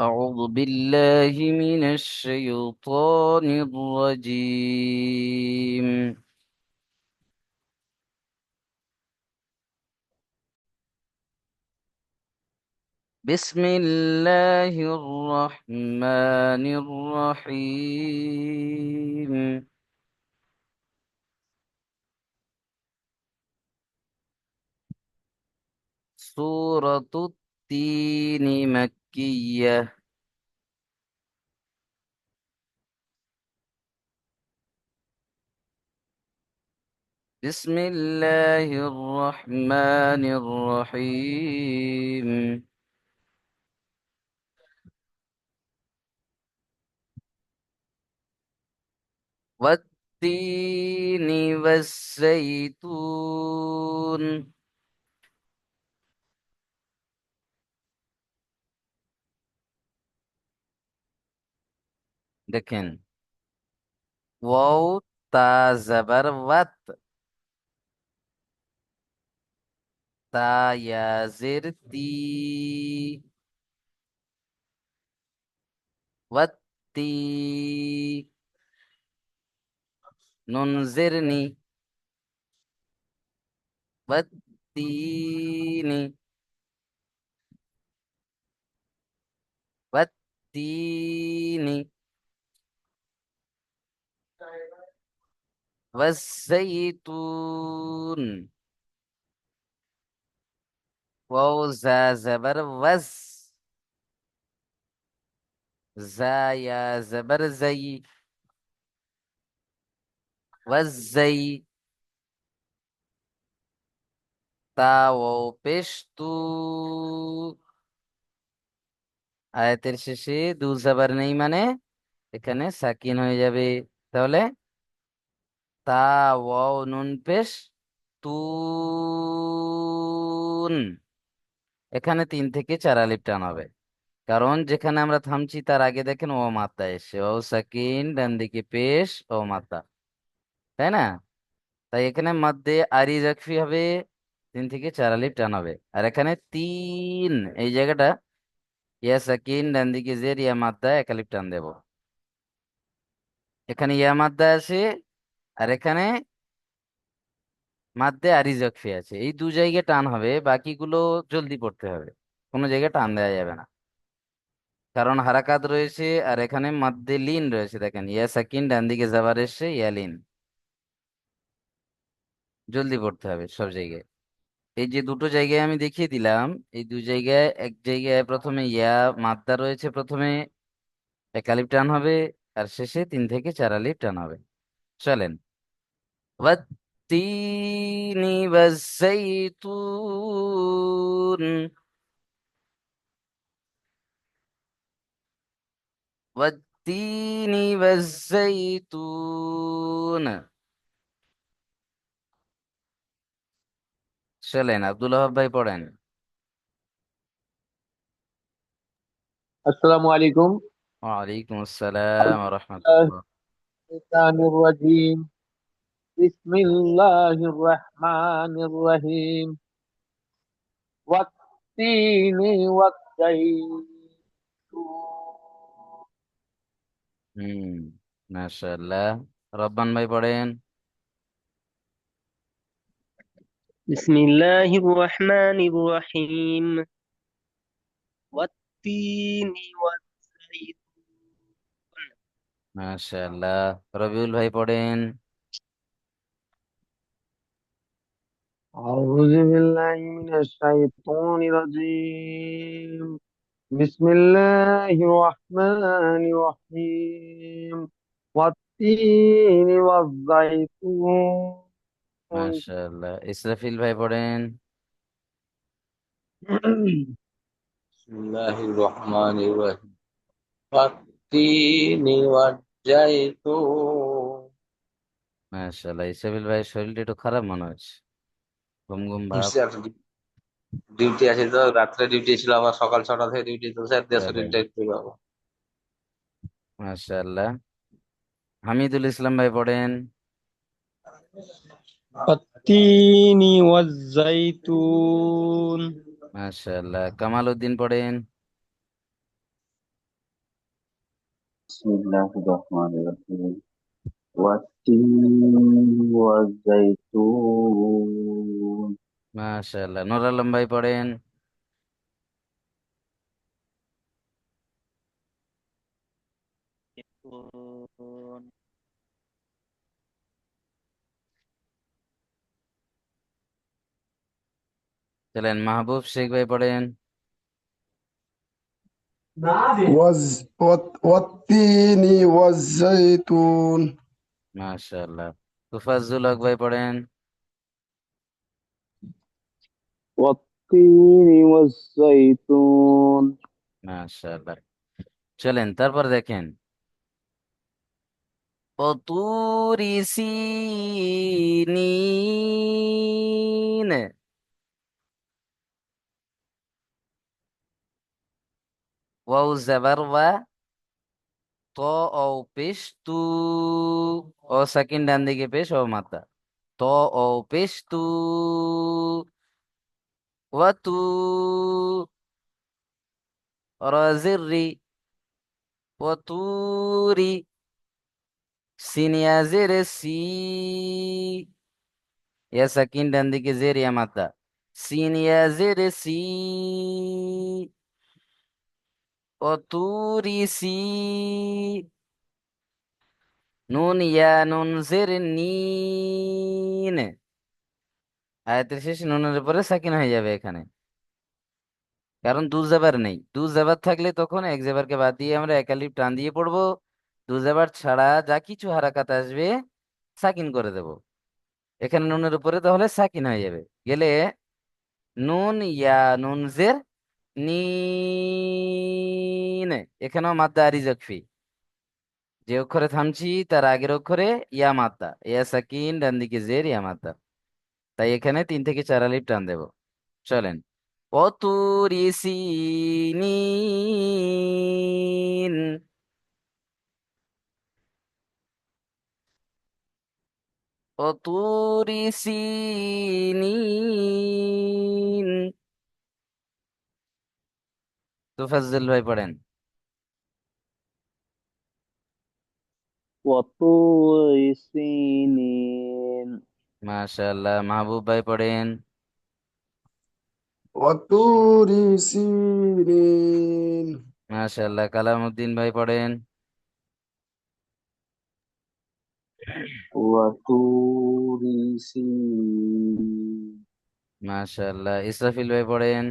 أعوذ بالله من الشيطان الرجيم. بسم الله الرحمن الرحيم. سورة التين مكية. بسم الله الرحمن الرحيم. والتين والزيتون. দেখেন, ওয়াও তা জাবার ওয়াত, তা ইয়াজের তি, ওয়াত্তি, নুন জের নি, ওয়াত্তিনি, ওয়াত্তিনি, ওয়াজ্জাইতুন। ওয়াও জা জাবার ওয়াজ, জা ইয়া জাবার জাই, ওয়াজ্জাই, তা ওয়াও পেশ তু। আয়াতের শেষে দু জাবার নেই মানে এখানে সাকিন হয়ে যাবে। তাহলে তা ওয়াও নুন পেশ তুন, এখানে 3 থেকে 4 আলিফ টান হবে। কারণ যেখানে আমরা থামছি তার আগে দেখেন ও মাত্রা এসে ও সাকিন, ডান দিকে পেশ ও মাত্রা, তাই না? তাই এখানে মধ্যে আরি জাকফি হবে, 3 থেকে 4 আলিফ টান হবে। আর এখানে তিন, এই জায়গাটা ইয়া সাকিন, ডান দিকে জের, ইয়া মাত্রা 1 আলিফ টান দেব। এখানে ইয়া মাত্রা আছে, আর এখানে মাদ্দে আর ইজকফি আছে, এই 2 জায়গায় টান হবে, বাকিগুলো জলদি পড়তে হবে, কোনো জায়গায় টান দেওয়া যাবে না। কারণ হারাকাত রয়েছে, আর এখানে মাদ্দে লিন রয়েছে, দেখেন ইয়া সাকিন, ডান দিকে জাবার এসে ইয়া লিন, জলদি পড়তে হবে সব জায়গায়। এই যে দুটো জায়গায় আমি দেখিয়ে দিলাম, এই 2 জায়গায়, এক জায়গায় প্রথমে ইয়া মাদ্দা রয়েছে, প্রথমে 1 আলিফ টান হবে, আর শেষে 3 থেকে 4 আলিফ টান হবে। চলেন। والتين والزيتون. والتين والزيتون. চলেন, আব্দুল ওহাব ভাই পড়েন। আসসালামু আলাইকুম। ওয়ালাইকুম আসসালাম ওয়া আল্লাহ রাহমাতুল্লাহ। শাইতানির রাজিম। বিসমিল্লাহির রহমানির রহিম। ওয়াত্তিনি ওয়াজ্জাইতুন। হুম, মাশাআল্লাহ। রব্বান ভাই পড়েন। بسم الله الرحمن الرحيم والتين والزيتون. মাশাআল্লাহ। রবিউল ভাই পড়েন। আউযু বিল্লাহি মিনাশ শাইতানির রাজিম। বিসমিল্লাহির রহমানির রহিম। ওয়াত্তিনি ওয়াজ্জাইতুন। মাশাআল্লাহ। ইসরাফিল ভাই পড়েন। বিসমিল্লাহির রহমানির রহিম। ওয়াত্তিনি ওয়াজ্জাইতুন। মাশাআল্লাহ। ইসরাফিল ভাই শরীরটা একটু খারাপ মনে হচ্ছে, ঘুম ঘুম ভাব। বুঝতে পারছি, ডিউটি আছে তো, রাত্রে ডিউটি ছিল, আবার সকাল 6টা থেকে ডিউটি, তো স্যার দিয়ে আরে, শরীরটা একটু ভালো। মাশাআল্লাহ। হামিদুল ইসলাম ভাই পড়েন। التين والزيتون. মাশাআল্লাহ। কামাল উদ্দিন পড়েন। بسم الله الرحمن الرحيم والتين والزيتون মাশাআল্লাহ, নূর আলম ভাই পড়েন। يكون চলেন, মাহবুব শেখ ভাই পড়েন। والتين والزيتون. মাশাআল্লাহ, তুফাজ্জুল হক ভাই পড়েন। والتين والزيتون. মাশাআল্লাহ, চলেন তারপর দেখেন, وطور سينين. ওয়াও জবর ওয়া, ত ও পেশ তু, ও সাকিন ডান দিকে পেশ ও মাতা, ত ও পেশ তু, ওয়া তু, রাজির রি, ওয়া তুরি, সিনিয়াজের সি, ইয়া সাকিন ডান দিকে জের ইয়া মাতা, সিনিয়াজের সি, ও তুরি সি, নুন ইয়া নুন জের নিন। আয়াতের শেষে নুনের উপরে সাকিন হয়ে যাবে এখানে, কারণ দু জেবার নেই। দু জেবার থাকলে তখন এক জেবারকে বাদ দিয়ে আমরা একালিফ টান দিয়ে পড়বো। দু জেবার ছাড়া যা কিছু হারাকাত আসবে সাকিন করে দেব। এখানে নুনের উপরে তাহলে সাকিন হয়ে যাবে, গেলে নুন ইয়া নুন জের নিন। এখানেও মাদ্দা আরি জকফি, যে অক্ষরে থামছি তার আগের অক্ষরে ইয়া মাদ্দা, ইয়া সাকিন ডান দিকে জের ইয়া মাদ্দা, তাই এখানে 3 থেকে 4 আলিফ টান দেব। চলেন, অতুরি সিনিন, অতুরি সিনিন। তুফাজ্জল ভাই পড়েন। وطور سينين. মাশাআল্লাহ, মাহবুব ভাই পড়েন। وطور سينين. মাশাআল্লাহ, কালামউদ্দিন ভাই পড়েন। وطور سينين মাশাআল্লাহ, ইসরাফিল ভাই পড়েন।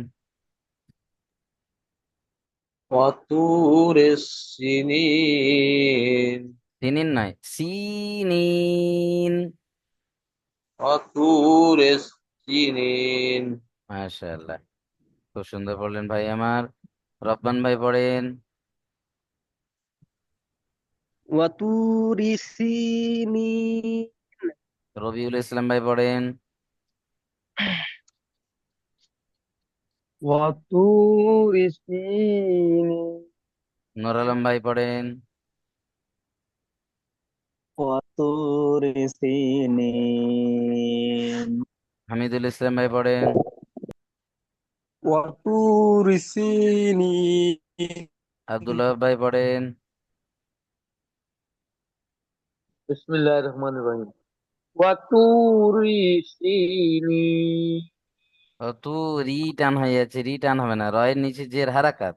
وطور السنين সিনিন নয়, সিনিন। وطور السنين মাশাআল্লাহ, খুব সুন্দর পড়লেন ভাই আমার। রব্বান ভাই পড়েন। وطور سينين রবিউল ইসলাম ভাই পড়েন। وطور سينين. নূর আলম ভাই পড়েন। وطور سينين হামিদুল ইসলাম ভাই পড়েন। وطور سينين. আব্দুল্লাহ ভাই পড়েন। بسم الله الرحمن الرحيم. وطور سينين. ও তু, রি টান হয়ে যাচ্ছে, রি টান হবে না, রয়ের নিচে জের হারাকাত।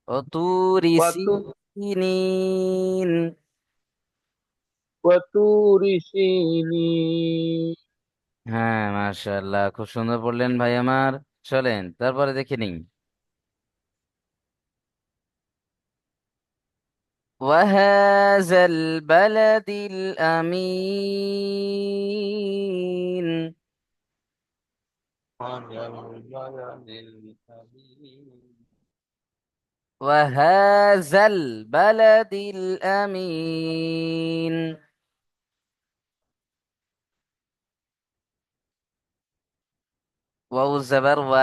ও তু রি وطور সিনিন। وطور سينين. হ্যাঁ, মাশাআল্লাহ, খুব সুন্দর পড়লেন ভাই আমার। চলেন তারপরে দেখে নিই, وهذا البلد الأمين. وهذا البلد الأمين. واو زبر و،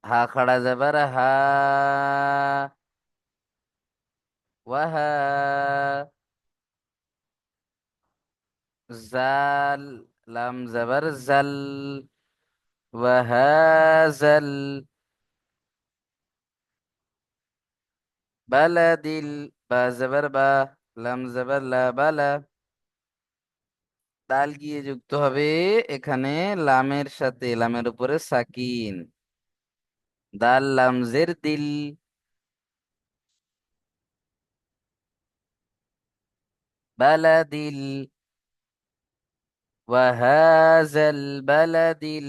ها खड़ा जबर हा, वहा, जाल लाम जबर जल, वहाजल, বালাদিল, বা জবর বা, লাম জবর লা, বালা। দাল গিয়ে যুক্ত হবে এখানে লামের সাথে, লামের উপরে সাকিন। দাল লাম জের দিল, বালাদিল, ওয়াহাজাল বালাদিল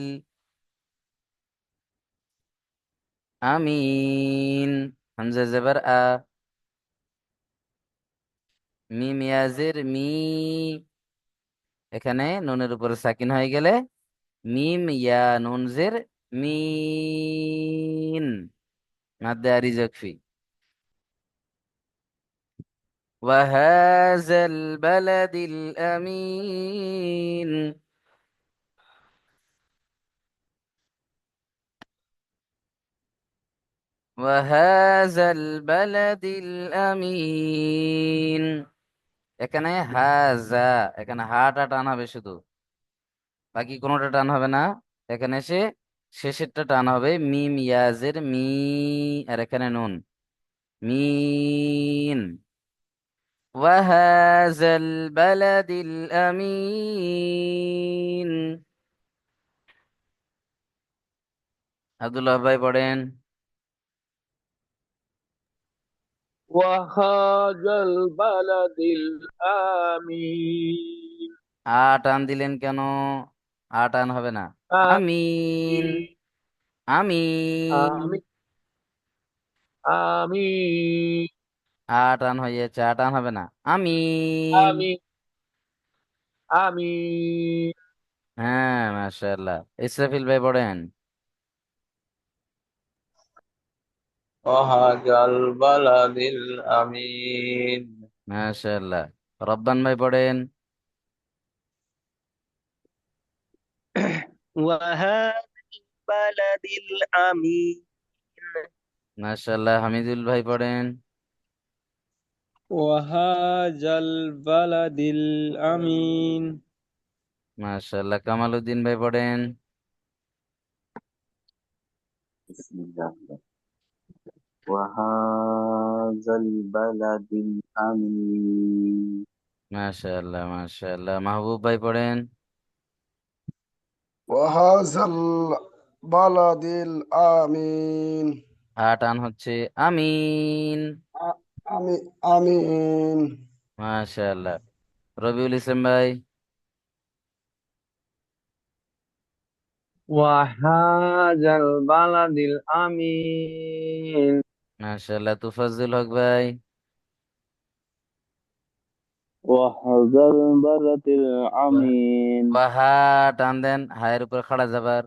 আমিন। হামজা জবর আ, মিম ইয়াজের মি, এখানে নুনের উপরে সাকিন হয়ে গেলে মিম ইয়া নুন জের মিন, মাদ্দে আরি জকফি। ওয়াহাজাল বালাদিল আমিন, ওয়াহাজাল বালাদিল আমিন। এখানে হাজা, এখানে হাটা টান হবে শুধু, বাকি কোনোটা টান হবে না। এখানে এসে শেষেরটা টান হবে, মিম ইয়াজের মি, আর এখানে নুন, মিন। ওয়াহাজাল বালাদিল আমিন। আব্দুল্লাহ ভাই পড়েন। وهذا البلد الآمين আ টান দিলেন কেন? আ টান হবে না। আমিন, آمين আমিন। آمين آمين আ টান হয়ে যাচ্ছে, আ টান হবে না। আমিন। آمين آمين হ্যাঁ, মাশাআল্লাহ। ইসরাফিল ভাই পড়েন। ওয়াহাজাল বালাদিল আমিন। মাশাআল্লাহ। রব্বান ভাই পড়েন। وهذا البلد الأمين মাশাআল্লাহ। হামিদুল ভাই পড়েন। وهذا البلد الأمين মাশাআল্লাহ। কামাল উদ্দিন ভাই পড়েন। বিসমিল্লাহ। وهذا البلد الأمين মাশাআল্লাহ, মাশাআল্লাহ। মাহবুব ভাই পড়েন। وهذا البلد الآمين আ টান হচ্ছে, আমিন। آمين মাশাআল্লাহ। রবিউল ইসলাম ভাই। وهذا البلد الأمين মাশাআল্লাহ। তুফাজ্জুল হক ভাই। وهذا البلد الأمين ওয়াহা টান দেন, হায়ের উপর খাড়া যাবার।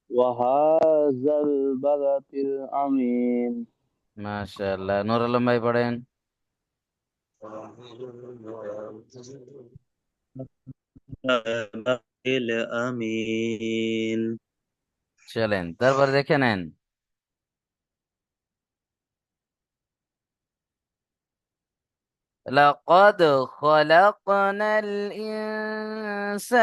وهذا البلد الأمين মাশাআল্লাহ। নূর আলম ভাই পড়েন। الأمين চলেন তারপর দেখে নেন। لقد خلقنا الإنسان،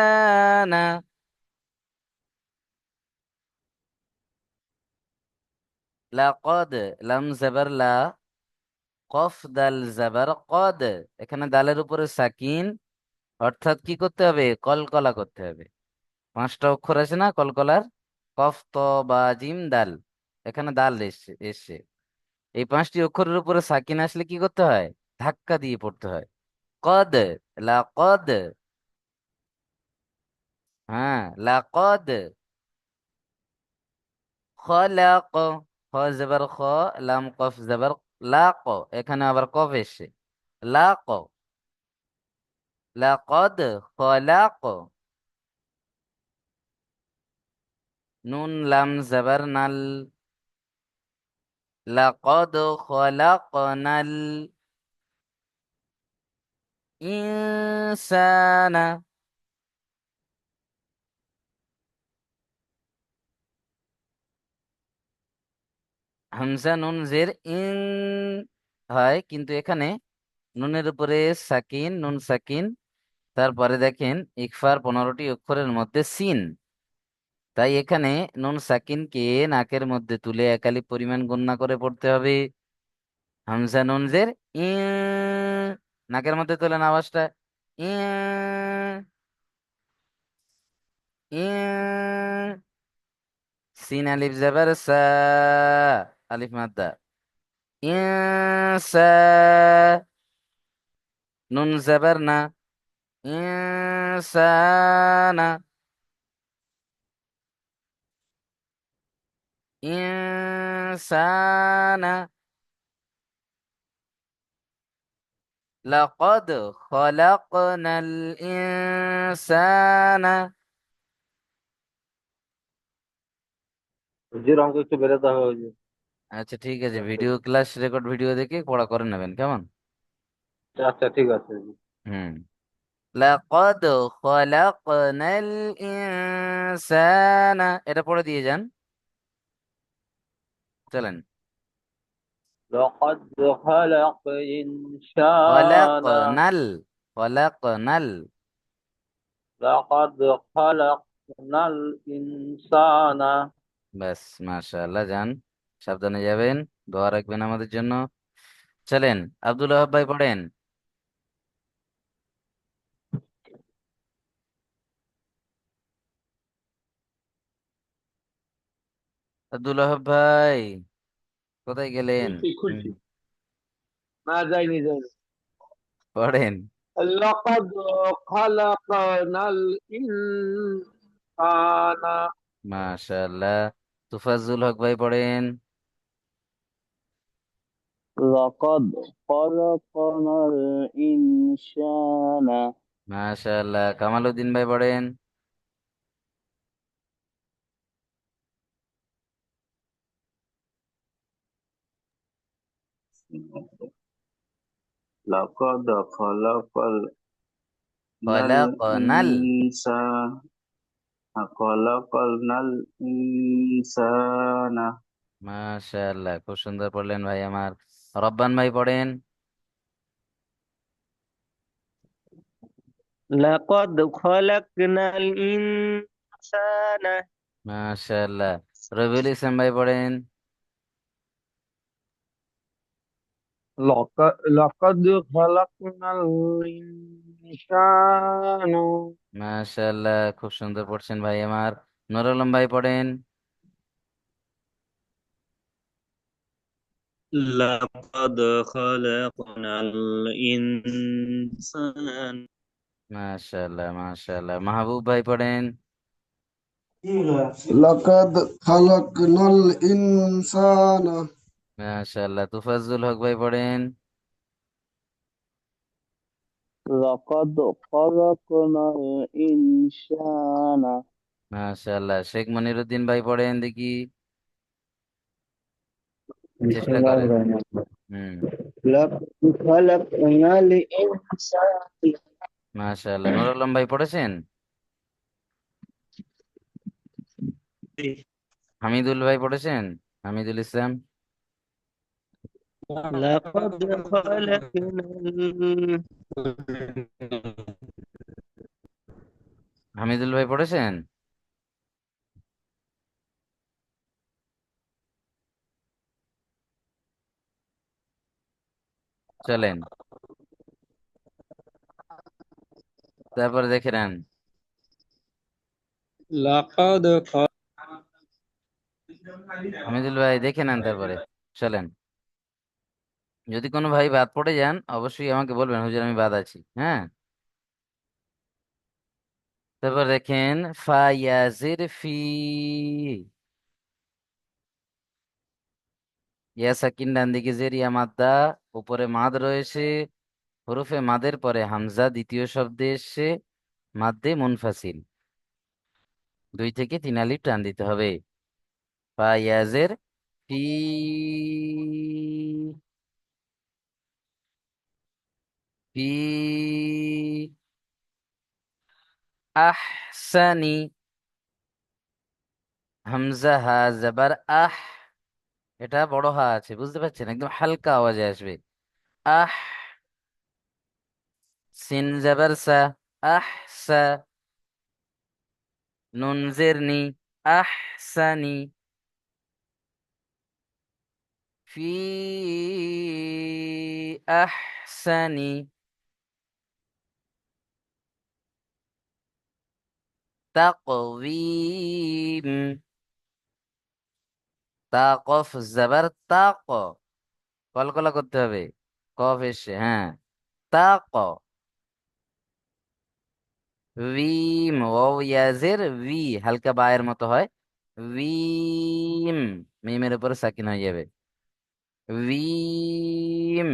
লাকদ, লাম জবর লা, কফ দাল জবর কদ। এখানে দালের উপরে সাকিন, অর্থাৎ কি করতে হবে? কলকলা করতে হবে। পাঁচটা অক্ষর আছে না কলকলার, কফ ত বা জিম দাল, এখানে দাল এসছে এসছে। এই পাঁচটি অক্ষরের উপরে সাকিন আসলে কি করতে হয়? ধাক্কা দিয়ে পড়তে হয়। কদ, লাকদ। হ্যাঁ, লাকদ খলাক, খ জবর খ, লাম কফ জবর লাক, এখানে আবার কফ এসছে। লাক, লাকদ খলাক। নুন লাম জবর নাল, লাকদ খলাকনাল ইনসানা। হামজা নুন জের ইন হয়, কিন্তু এখানে নুনের উপরে সাকিন, নুন সাকিন। তারপরে দেখেন ইকফার 15টি অক্ষরের মধ্যে সিন, তাই এখানে নুন সাকিনকে নাকের মধ্যে তুলে একালি পরিমাণ গণনা করে পড়তে হবে। হামজা নুন জের ই, নাকের মধ্যে তোলেন আওয়াজটা, ই, ই। সিন আলিফ জবর সা, আলিফ মাদ্দা, ইনসা। নুন জবর না, ইনসানা, ইনসানা। লাকাদ খলাকনাল ইনসানা। হুজুর অঙ্ক একটু বেরোতে হবে হুজুর। আচ্ছা ঠিক আছে, ভিডিও ক্লাস রেকর্ড ভিডিও দেখে পড়া করে নেবেন কেমন। আচ্ছা ঠিক আছে হুজুর। হুম। লাকাদ খলাকনাল ইনসানা, এটা পড়ে দিয়ে যান, চলেন। لقد خلق إنسانا খলাকনাল, খলাকনাল। لقد خلقنا الإنسان ব্যাস, মাশাআল্লাহ, যান, সাবধানে যাবেন, দোয়া রাখবেন আমাদের জন্য। চলেন, আব্দুল ওহাব ভাই পড়েন। আব্দুল ওহাব ভাই কোথায় গেলেন? খুলছি হুম, খুলছি। না, যাইনি যাইনি। পড়েন। লাকাদ খালাকনাল ইনসানা। মাশাআল্লাহ। তুফাজ্জুল হক ভাই পড়েন। لقد خلقنا الإنسان মাশাআল্লাহ। কামাল উদ্দিন ভাই পড়েন। لقد خلقنا খলাকনাল। الإنسان خلقنا الإنسان মাশাআল্লাহ, খুব সুন্দর পড়লেন ভাই আমার। রব্বান ভাই পড়েন। لقد خلقنا الإنسان মাশাআল্লাহ। রবিউল ইসলাম ভাই পড়েন। লাকাদ খালাকনাল ইনসানা। মাশাআল্লাহ, খুব সুন্দর পড়ছেন ভাই আমার। নুর আলম ভাই পড়েন। لقد خلقنا الإنسان মাশাআল্লাহ, মাশাআল্লাহ। মাহবুব ভাই পড়েন। লাকাদ খালাকনাল ইনসানা। মাশাআল্লাহ। তুফাজ্জুল হক ভাই পড়েন। لقد خلقنا الإنسان মাশাআল্লাহ। শেখ মনিরুদ্দিন ভাই পড়েন দেখি, চেষ্টা করেন। হুম। لقد خلقنا الإنسان মাশাআল্লাহ। নুর আলম ভাই পড়েছেন। হামিদুল ভাই পড়েছেন, হামিদুল ইসলাম। لقد خلقنا হামিদুল ভাই পড়েছেন। চলেন, তারপরে দেখে নেন। লাকাদ হামিদুল ভাই দেখে নেন, তারপরে চলেন। যদি কোনো ভাই বাদ পড়ে যান অবশ্যই আমাকে বলবেন, হুজুর আমি বাদ আছি, হ্যাঁ। তারপর দেখেন, ফায়াজির ফি, ইয়া সাকিন ডান দিকে জের, ইয়া মাদ্দা, উপরে মাদ রয়েছে, হরফে মাদের পরে হামজা দ্বিতীয় শব্দে এসে মাদ্দে মুনফাসিল, 2 থেকে 3 আলিফ টান দিতে হবে। ফায়াজের ফি, ফি, আহসানি, হামজা হা জবর আহ, এটা বড় হা আছে, বুঝতে পারছেন, একদম হালকা আওয়াজে আসবে। আহ, সিন জবর সা, আহসা, নুন জের নি, আহসানি, ফি আহসানি তাকওয়িম। তা কফ জাবার তাক, কলকলা করতে হবে, কফ এসে, হ্যাঁ, তাক। উইম, ওয়াও ইয়াজের উই, হালকা বায়ের মতো হয়। উইম, মিমের উপরে সাকিন হয়ে যাবে। উইম,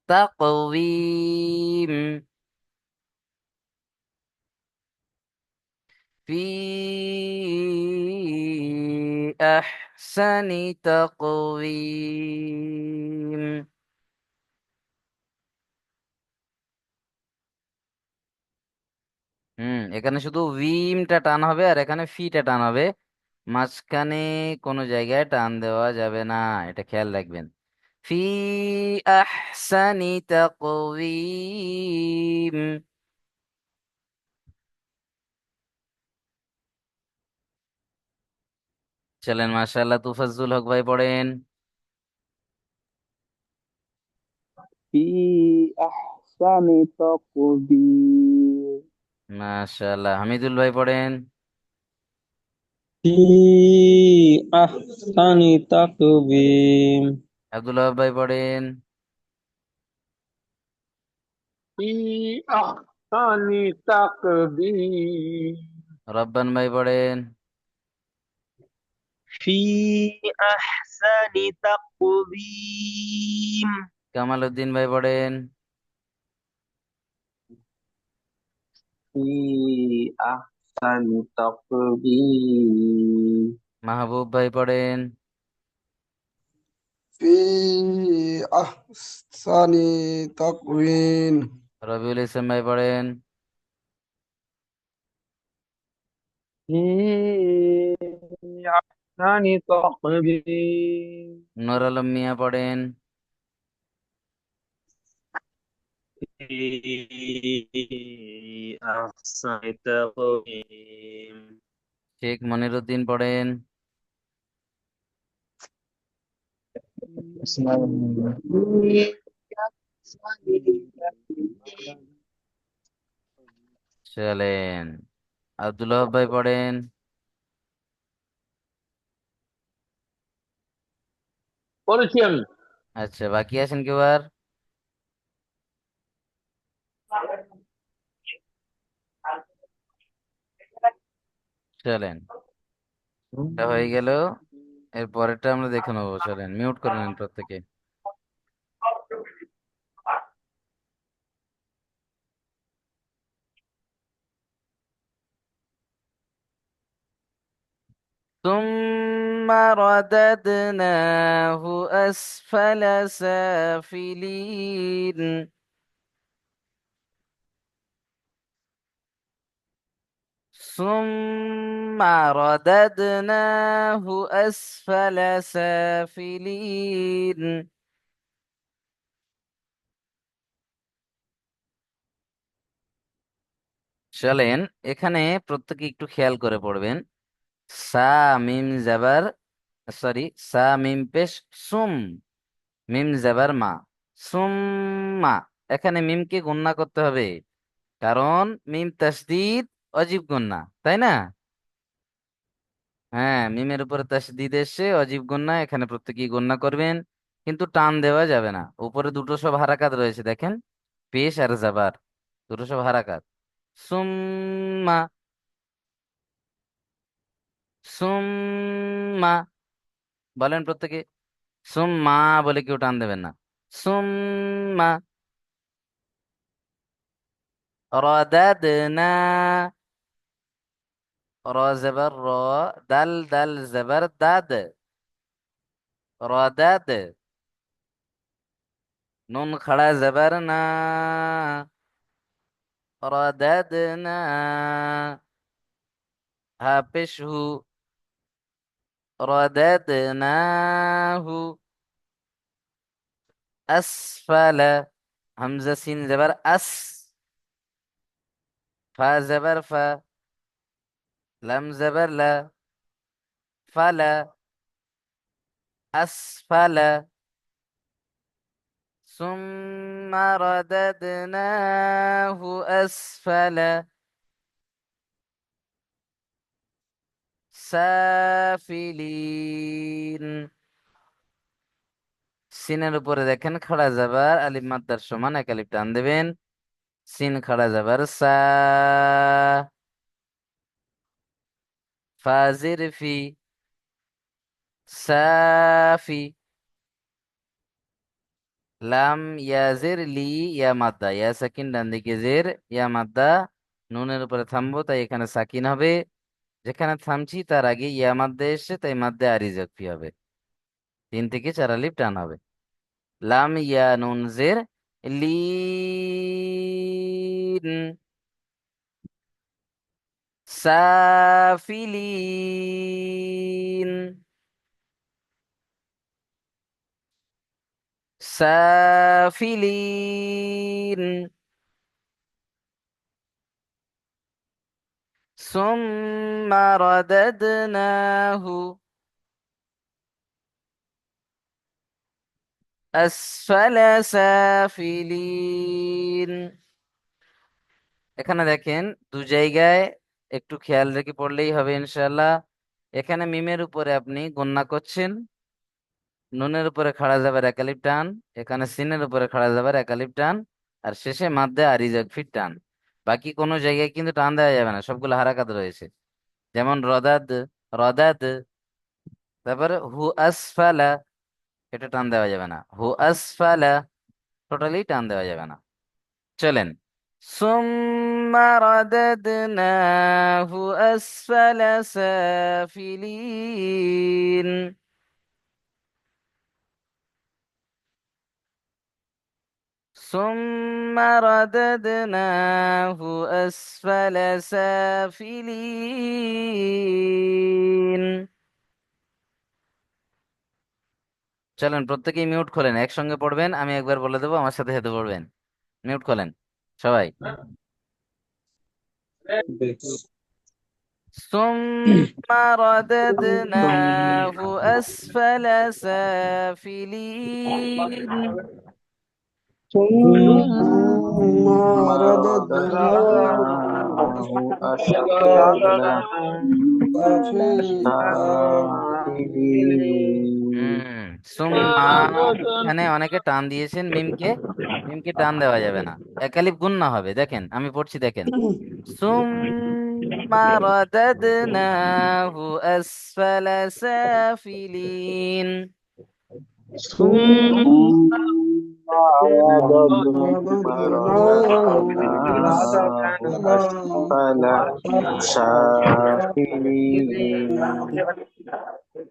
তাকওয়িম। ফি আহসানি তাকওয়িম। এখানে শুধু উইমটা টান হবে আর এখানে ফিটা টান হবে, মাঝখানে কোনো জায়গায় টান দেওয়া যাবে না, এটা খেয়াল রাখবেন। ফি আহসানি তাকওয়িম। চলেন, মাশাআল্লাহ, তুফাজ্জুল হক ভাই পড়েন। في أحسن تقدير মাশাআল্লাহ, হামিদুল ভাই পড়েন। في أحسن تقويم আব্দুল ওয়াহাব ভাই পড়েন। في أحسن تقدير রব্বান ভাই পড়েন। في أحسن تقويم কামাল উদ্দিন ভাই পড়েন। في أحسن تقويم মাহবুব ভাই পড়েন। في أحسن تقويم রবিউল ইসলাম ভাই পড়েন। في أحسن تقدير নূর আলম মিয়া পড়েন। في أحسن تقويم শেখ মনিরুদ্দিন পড়েন। চলেন, আব্দুল ওয়াহাব ভাই পড়েন। পড়েছি আমি। আচ্ছা, বাকি আছেন কেউ আর? চলেন, এটা হয়ে গেল, এর পরেরটা আমরা দেখে নেবো। চলেন, মিউট করে নেন প্রত্যেকে। ثم رددناه أسفل سافلين. ثم رددناه أسفل سافلين. চলেন, এখানে প্রত্যেকে একটু খেয়াল করে পড়বেন। সা মিম জাবার, সরি, সা মিম পেশ সুম, মিম জাবার মা, সুম মা। এখানে মিমকে গুণনা করতে হবে, কারণ মিম তাসদিদ অজীব গুণনা, তাই না? হ্যাঁ, মিমের উপরে তাসদিদ এসে অজীব গুণনা, এখানে প্রত্যেকেই গণনা করবেন, কিন্তু টান দেওয়া যাবে না। উপরে দুটো সব হারাকাত রয়েছে, দেখেন, পেশ আর জাবার, দুটো সব হারাকাত। সুম্মা, সুম্মা, বলেন প্রত্যেকে, সুম্মা বলে কেউ টান দেবেন না। সুম্মা রদাদনা, র জবর র, দাল দাল জবর দাদ, রদাদ। নুন খড়া জবর না, রদাদনা। হা পেশ হু, রদাদনাহু। আসফালা, হামজা সিন জবর আস, ফা জবর ফা, লাম জবর লা, ফালা। আসফালা সুম্মা রাদাদনাহু আসফালা সাফিলিন। সিনের উপরে দেখেন খাড়া যাবার আলিফ মাদ্দার সমান এক আলিফ টান দেবেন। সিন খাড়া যাবার সা, ফাজির ফি, সাফি, লাম ইয়াজের লি, ইয়া মাদ্দা, ইয়া সাকিন ডান দিকে জের, ইয়া মাদ্দা, নুনের উপরে থামবো তাই এখানে সাকিন হবে। যেখানে থামছি তার আগে ইয়া মাদ্দা এসছে তাই মাদ্দা আরিজাকফি হবে। 3 থেকে 4 আলিফ টান হবে। লাম ইয়া নুন জের লিন, সাফিলিন, সাফিলিন, সুম্মা রাদাদনাহু আসফালা সাফিলিন। এখানে দেখেন 2 জায়গায় একটু খেয়াল রেখে পড়লেই হবে ইনশাআল্লাহ। এখানে মিমের উপরে আপনি গণনা করছেন, নুনের উপরে খাড়া যাবার এক আলিফ টান, এখানে সিনের উপরে খাড়া যাবার এক আলিফ টান, আর শেষে মাদ্দে আরিজাক ফিট টান। বাকি কোনো জায়গায় কিন্তু টান দেওয়া যাবে না, সবগুলো হারাকাত রয়েছে। যেমন রদাদ, রদাদ। তারপরে হু আসফালা, এটা টান দেওয়া যাবে না। হু আসফালা টোটালি টান দেওয়া যাবে না। চলেন, সুম্মা রাদাদনাহু আসফালা সাফিলিন। ثم رددناه أسفل سافلين। চলেন প্রত্যেকেই মিউট খোলেন, একসঙ্গে পড়বেন, আমি একবার বলে দেবো, আমার সাথে সাথে পড়বেন। মিউট খোলেন সবাই। ثم رددناه أسفل سافلين. ثم ثم رددناه رددناه أسفل أسفل سافلين সুম্মা, এখানে অনেকে টান দিয়েছেন মিমকে, মিমকে টান দেওয়া যাবে না, একালিফ গুন্না হবে। দেখেন আমি পড়ছি, দেখেন সুম্মা রাদাদনাহু আসফালা সাফিলিন। ثم رددناه رددناه أسفل سافلين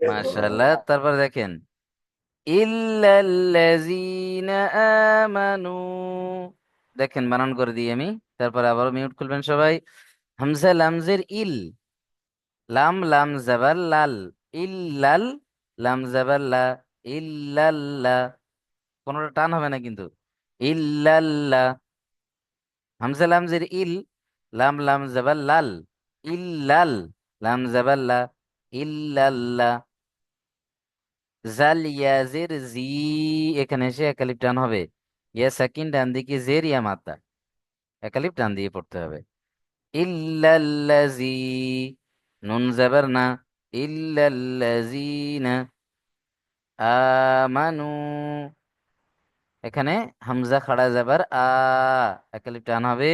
মাশাআল্লাহ। তারপর দেখেন ইল্লাল্লাযীনা আমানু, দেখেন বানান করে দিই আমি। তারপর আবার মিউট খুলবেন সবাই। হামজা লামজের ইল, লাম লাম জাবার লাল, ইল্লাল, লাম জাবার লা, ইল্লাল্লাহ, কোনোটা টান হবে না কিন্তু। ইল্লাল্লাহ, হামজা লামজের ইল, লাম লাম জাবার লাল, ইল্লাল, লাম জাবার লা, ইল্লাল্লাহ। জাল ইয়াজের জি, এখানে এসে একালিপ টান হবে। ইয়া সাকিন ডান দিকে জের, ইয়া মাত্তা, একালিপ টান দিয়ে পড়তে হবে। ইল্লাল্লাজি, নুন জাবার না, ইল্লাল্লাজিনা আমানু, এখানে হামজা খাড়া যাবার আ, একালিপ টান হবে।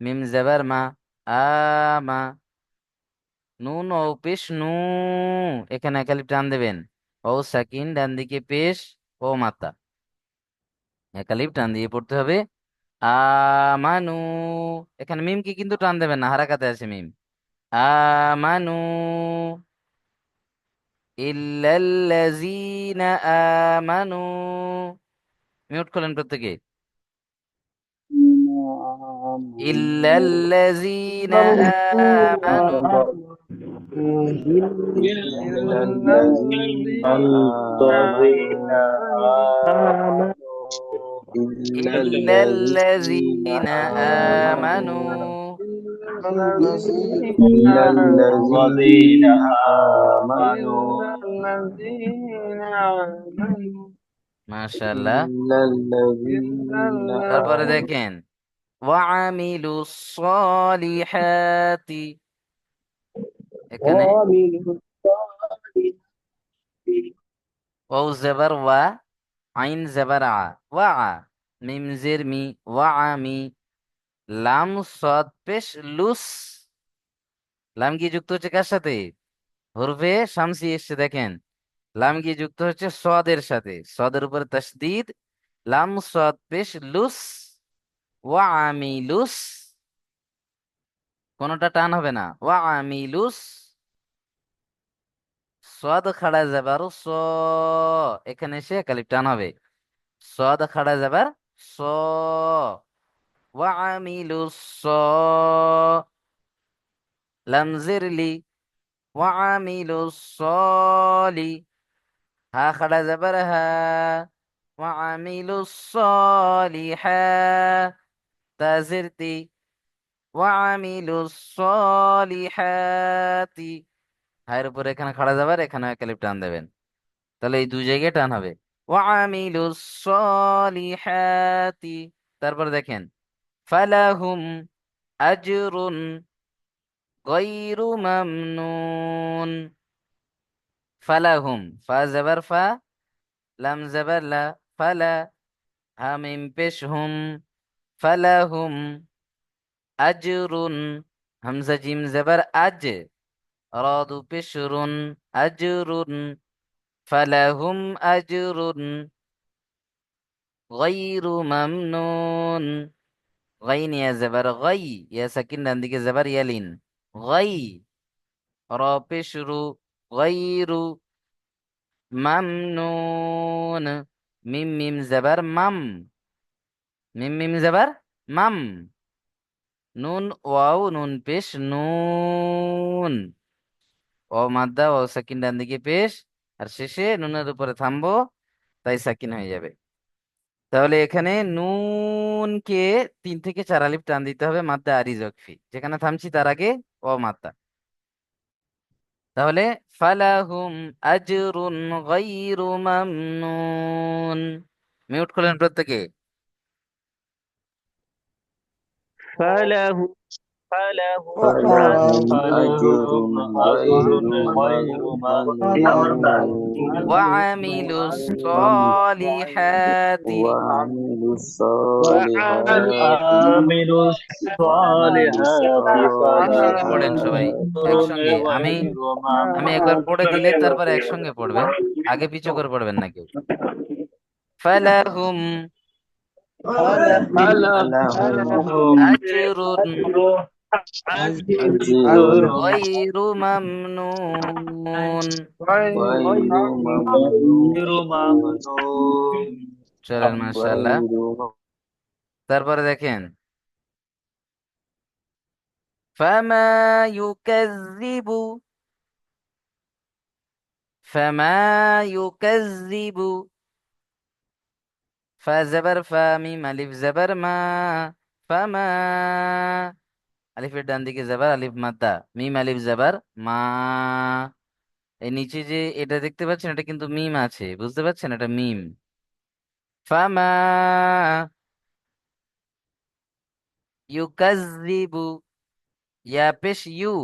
মিম জাবার মা, আমা, নুন ও পেশ নু, এখানে একালিপ টান দেবেন। ও সাকিন ডান দিকে পেশ, ও মাত্তা, একালিপ টান দিয়ে পড়তে হবে। আমানু, এখানে মিমকে কিন্তু টান দেবেন না, হারাকাতে আছে মিম। আমানু ইল্লাল্লাযীনা আমানু। মিউট খোলেন প্রত্যেকে। ইল্লাল্লাযীনা আমানু, إلا الذين آمنوا إلا الذين ইল্লাল্লাযীনা আমানু। آمنوا الذين إلا الذين آمنوا الذين آمنوا মাশাআল্লাহ। إلا الذين তারপরে آمنوا দেখেন وعملوا الصالحات, এখানে وعملوا الصالحات ওয়াও জবর ওয়া, আইন জবর আ, ওয়া আ, মিম জের মি, ওয়া আমি, লাম সদ পেশ লুস। লাম কি যুক্ত হচ্ছে কার সাথে? হরফে শামসি এসছে দেখেন, লাম গিয়ে যুক্ত হচ্ছে সদের সাথে, সদের উপরে তাসদিদ, লাম সদ পেশ লুস, ওয়া আমিলুস, কোনটা টান হবে না, ওয়া আমিলুস, সদ খাড়া যাবার স, এখানে এসে কালিফ টান হবে, সদ খাড়া যাবার স, ওয়া আমিলুস স, লাম জিরলি, ওয়া আমিলুস সলি, হা খাড়া যাবার হা, ওয়া আমিলুস সলিহা, তাজিরতি, ওয়া আমিলুস সলিহাতি, হায়ের উপরে এখানে খাড়া যাবার, এখানে ক্যালিপ টান দেবেন, তাহলে এই দুই জায়গায় টান হবে, ওয়া আমিলুস সলিহাতি। তারপর দেখেন ফালাহুম আজরুন গায়রু মামনুন, ফালাহুম, ফা জবর ফা, লাম জবর লা, ফালা, হা মিম পেশ হুম, ফালাহুম আজরুন, হামজা জিম জবর আজ, রাদু পেশরুন, আজরুন, ফালাহুম আজরুন গায়রু মামনুন, গাইন ইয়া জবর গাই, ইয়া সাকিন ডান দিকে জবর ইয়ালিন, গাই, রা পেশরু, গায়রু মামনুন, মিম মিম জবর মাম, মিম মিম জবর মাম, নুন ওয়াও নুন পেশ নুন, ও মাদ্দা ও সাকিন ডান দিকে পেশ, আর শেষে নুনের উপরে থামবো, তাই সাকিন হয়ে যাবে। তাহলে এখানে নুনকে 3 থেকে 4 আলিফ টান দিতে হবে মাদ্দা আরি জকফি, যেখানে থামছি তার আগে ও মাদ্দা। তাহলে ফালাহুম আজরুন গায়রু মামনুন, মিউট করলেন প্রত্যেকে। فله فله فلهم أجر فلهم أجر غير غير ممنون ممنون وعملوا الصالحات, وعملوا الصالحات وعملوا الصالحات একসঙ্গে فلهم পড়েন সবাই, أجر একসঙ্গে। আমি غير আমি একবার পড়ে দিলে তারপর ممنون একসঙ্গে পড়বেন, আগে পিছু করে পড়বেন না কেউ। ফালাহুম فلهم আজরুন أجر গায়রু মামনুন। غير غير ممنون ممنون চলেন মাশাআল্লাহ। غير তারপরে দেখেন ফামা ইউকাযযিবু, ফামা ইউকাযযিবু, ফা জবর ফা, মিম আলিফ জবর মা, ফামা, আলিফের ডান দিকে জবর আলিফ মাদ্দা, মিম আলিফ জবর মা, এই নিচে যে এটা দেখতে পাচ্ছেন এটা কিন্তু মিম আছে, বুঝতে পারছেন, এটা মিম। ফামা ইউকাযযিবু, ইয়া পেশ ইউ,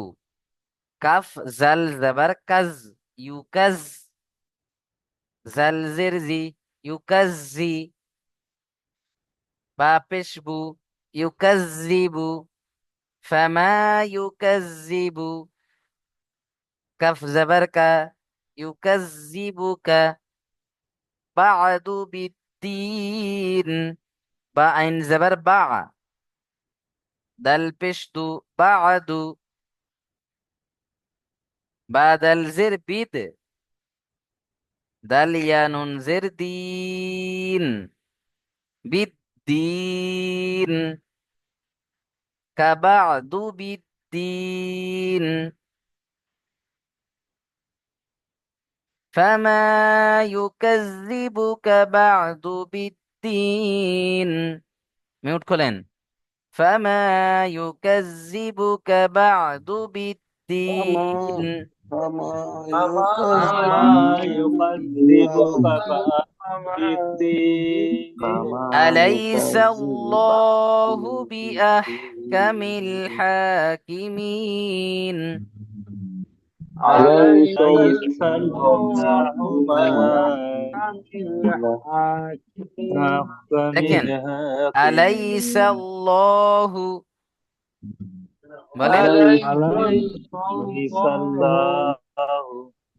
কাফ জাল জবর কাজ, ইউকাজ, জাল জের জি, ইউকাজি, বা পেশ বু, ইউকাযযিবু, ফামা ইউকাযযিবু, কাফ জবর কা, ইউকাযযিবুকা, বা'দু বিদ্দিন, বা আইন জবর বা, দাল পেশ দু, বা'দু, বা দাল জের বিদ, দাল ইয়া নুন জের দিন, বিদ্দিন, কাবা'দু বিদ্দিন, ফামা ইউকাযযিবুকা বা'দু বিদ্দিন, মিউট খোলেন। ফামা ইউকাযযিবুকা বা'দু وما বিদ্দিন, كما كما كما يقدرك يقدر فأقدر كما أليس يكذب الله بأحكم الحاكمين. أليس أليس الله الله بأحكم দেখেন أليس الحاكمين الله বলেন أليس الله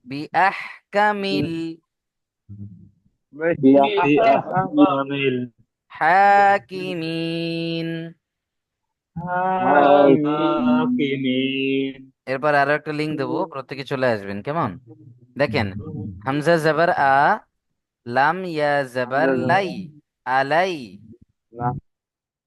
بأحكم بأحكم الحاكمين। الحاكمين এরপর আরো একটা লিঙ্ক দেবো, প্রত্যেকে চলে আসবেন কেমন। দেখেন হামজা জবর আ, লাম ইয়া জবর লাই, আলাই।